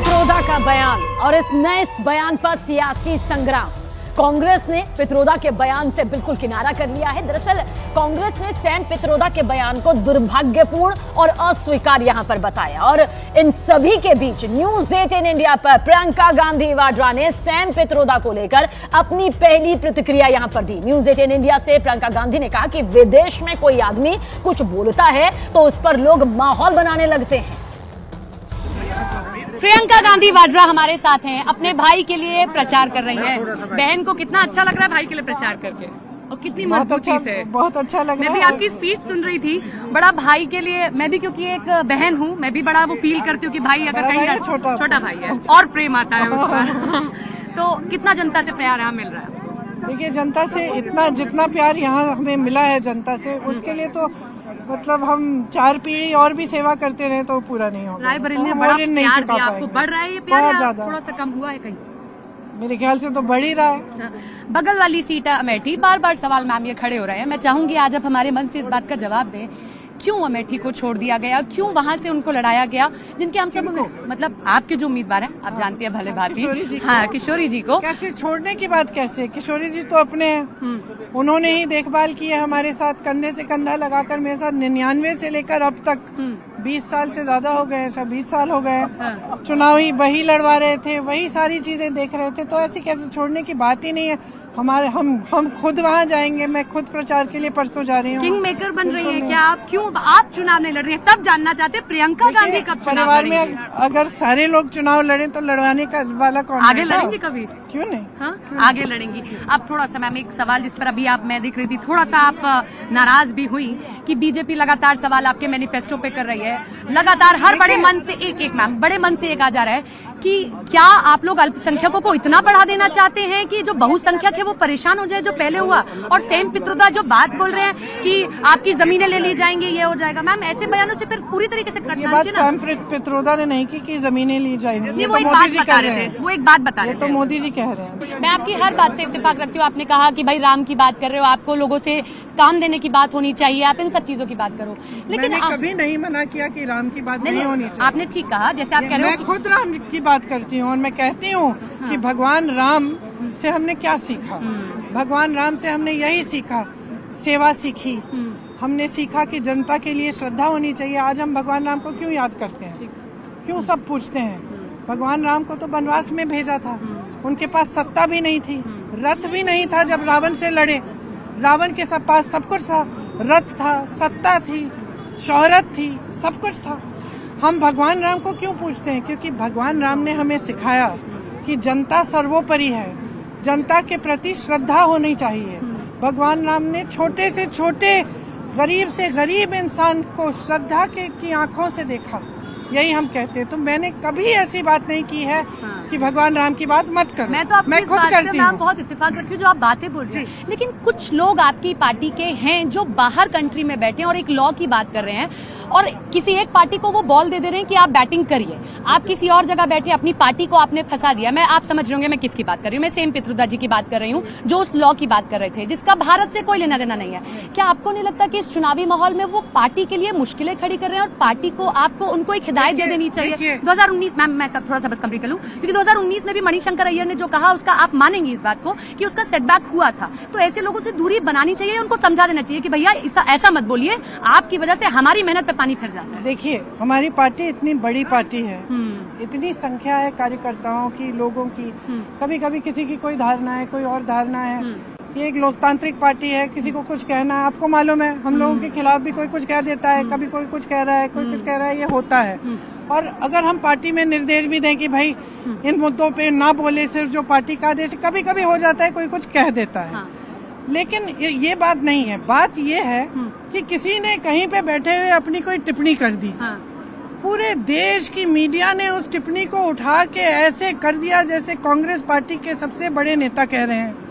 पित्रोदा का बयान और इस नए बयान पर सियासी संग्राम। कांग्रेस ने पित्रोदा के बयान से बिल्कुल किनारा कर लिया है। दरअसल कांग्रेस ने सैम पित्रोदा के बयान को दुर्भाग्यपूर्ण और अस्वीकार यहां पर बताया और इन सभी के बीच न्यूज 18 इंडिया पर प्रियंका गांधी वाड्रा ने सैम पित्रोदा को लेकर अपनी पहली प्रतिक्रिया यहां पर दी। न्यूज 18 इंडिया से प्रियंका गांधी ने कहा कि विदेश में कोई आदमी कुछ बोलता है तो उस पर लोग माहौल बनाने लगते हैं। प्रियंका गांधी वाड्रा हमारे साथ हैं, अपने भाई के लिए प्रचार कर रही हैं। बहन को कितना अच्छा लग रहा है भाई के लिए प्रचार करके और कितनी मजबूत चीज है। बहुत अच्छा लग रहा है। मैं भी आपकी स्पीच सुन रही थी, बड़ा भाई के लिए, मैं भी क्योंकि एक बहन हूँ, मैं भी बड़ा वो फील करती हूँ कि भाई अगर कहीं छोटा भाई है और प्रेम आता है उस पर। तो कितना जनता से प्यार यहाँ मिल रहा है? देखिए, जनता से इतना जितना प्यार यहाँ हमें मिला है जनता से, उसके लिए तो मतलब हम 4 पीढ़ी और भी सेवा करते रहे तो पूरा नहीं होगा। रायबरेली ने बड़ा प्यार दिया आपको, बढ़ रहा है ये प्यार या थोड़ा सा कम हुआ है कहीं? मेरे ख्याल से तो बढ़ ही रहा है। बगल वाली सीट अमेठी, बार बार सवाल मैम ये खड़े हो रहे हैं। मैं चाहूंगी आज आप हमारे मन से इस बात का जवाब दें, क्यों अमेठी को छोड़ दिया गया, क्यों वहां से उनको लड़ाया गया, जिनके हम सब मतलब आपके जो उम्मीदवार हैं, आप जानते हैं भले भांति। हाँ, किशोरी जी को कैसे छोड़ने की बात कैसे? किशोरी जी तो अपने हैं, उन्होंने ही देखभाल की है हमारे साथ, कंधे से कंधा लगाकर मेरे साथ 99 से लेकर अब तक 20 साल से ज्यादा हो गए, 20 साल हो गए। चुनाव ही वही लड़वा रहे थे, वही सारी चीजें देख रहे थे, तो ऐसी कैसे छोड़ने की बात ही नहीं है। हमारे हम खुद वहाँ जाएंगे, मैं खुद प्रचार के लिए परसों जा रही हूँ। किंग मेकर बन रही है क्या आप? क्यों आप चुनाव नहीं लड़ रही हैं? सब जानना चाहते हैं प्रियंका गांधी कब परिवार में अगर सारे लोग चुनाव लड़े तो लड़वाने का वाला कौन? आगे लड़ेंगे कभी? क्यों नहीं? हाँ, आगे लड़ेंगी। अब थोड़ा सा मैम एक सवाल जिस पर अभी मैं देख रही थी, थोड़ा सा आप नाराज भी हुई कि बीजेपी लगातार सवाल आपके मैनिफेस्टो पे कर रही है, लगातार हर बड़े मन से एक मैम बड़े मन से एक आ जा रहा है कि क्या आप लोग अल्पसंख्यकों को इतना बढ़ा देना चाहते हैं कि जो बहुसंख्यक है वो परेशान हो जाए, जो पहले हुआ? और सैम पित्रोदा जो बात बोल रहे हैं कि आपकी जमीनें ले ली जाएंगी, ये हो जाएगा, मैम ऐसे बयानों से फिर पूरी तरीके से ये बात सैम पित्रोदा ने नहीं की कि जमीनें ली जाएंगी। वो एक बात बता रहे थे, वो एक बात बता रहे थे, तो मोदी जी कह रहे हैं। मैं आपकी हर बात से इत्तेफाक रखती हूँ। आपने कहा कि भाई राम की बात कर रहे हो, आपको लोगों से काम देने की बात होनी चाहिए, आप इन सब चीजों की बात करो, लेकिन मैंने कभी नहीं मना किया कि राम की बात नहीं होनी चाहिए। आपने ठीक कहा, जैसे आप कह रहे हो। मैं खुद राम की बात करती हूँ और मैं कहती हूँ कि भगवान राम से हमने क्या सीखा। भगवान राम से हमने यही सीखा, सेवा सीखी, हमने सीखा कि जनता के लिए श्रद्धा होनी चाहिए। आज हम भगवान राम को क्यों याद करते हैं, क्यों सब पूछते हैं? भगवान राम को तो वनवास में भेजा था, उनके पास सत्ता भी नहीं थी, रथ भी नहीं था जब रावण से लड़े। रावण के पास सब कुछ था, रथ था, सत्ता थी, शोहरत थी, सब कुछ था। हम भगवान राम को क्यों पूछते हैं? क्योंकि भगवान राम ने हमें सिखाया कि जनता सर्वोपरि है, जनता के प्रति श्रद्धा होनी चाहिए। भगवान राम ने छोटे से छोटे, गरीब से गरीब इंसान को श्रद्धा की आंखों से देखा, यही हम कहते हैं। तो मैंने कभी ऐसी बात नहीं की है कि भगवान राम की बात मत करो। मैं खुद करती हूँ। बहुत इत्तेफाक रखी जो आप बातें बोल रही हैं, लेकिन कुछ लोग आपकी पार्टी के हैं जो बाहर कंट्री में बैठे हैं और एक लॉ की बात कर रहे हैं और किसी एक पार्टी को वो बॉल दे दे रहे हैं कि आप बैटिंग करिए। आप किसी और जगह बैठे, अपनी पार्टी को आपने फंसा दिया। मैं आप समझ रहे होंगे मैं किसकी बात कर रही हूँ। मैं सैम पित्रोदा जी की बात कर रही हूँ जो उस लॉ की बात कर रहे थे जिसका भारत से कोई लेना देना नहीं है। क्या आपको नहीं लगता कि इस चुनावी माहौल में वो पार्टी के लिए मुश्किलें खड़ी कर रहे हैं और पार्टी को आपको उनको एक हिदायत दे देनी चाहिए? 2019 मैम मैं थोड़ा सा बस कंप्लीट कर लूं, क्योंकि 2019 में भी मणिशंकर अय्यर ने जो कहा उसका आप मानेंगे इस बात को कि उसका सेटबैक हुआ था। तो ऐसे लोगों से दूरी बनानी चाहिए, उनको समझा देना चाहिए कि भैया ऐसा मत बोलिए, आपकी वजह से हमारी मेहनत पे पानी फिर जाता है। देखिए, हमारी पार्टी इतनी बड़ी पार्टी है, इतनी संख्या है कार्यकर्ताओं की, लोगों की, कभी कभी किसी की कोई धारणा है, कोई और धारणा है। ये एक लोकतांत्रिक पार्टी है, किसी को कुछ कहना है, आपको मालूम है हम लोगों के खिलाफ भी कोई कुछ कह देता है, कभी कोई कुछ कह रहा है, कोई कुछ कह रहा है, ये होता है। और अगर हम पार्टी में निर्देश भी दें कि भाई इन मुद्दों पे ना बोले, सिर्फ जो पार्टी का आदेश, कभी कभी हो जाता है, कोई कुछ कह देता है। लेकिन ये बात नहीं है। बात ये है कि किसी ने कहीं पे बैठे हुए अपनी कोई टिप्पणी कर दी, पूरे देश की मीडिया ने उस टिप्पणी को उठा के ऐसे कर दिया जैसे कांग्रेस पार्टी के सबसे बड़े नेता कह रहे हैं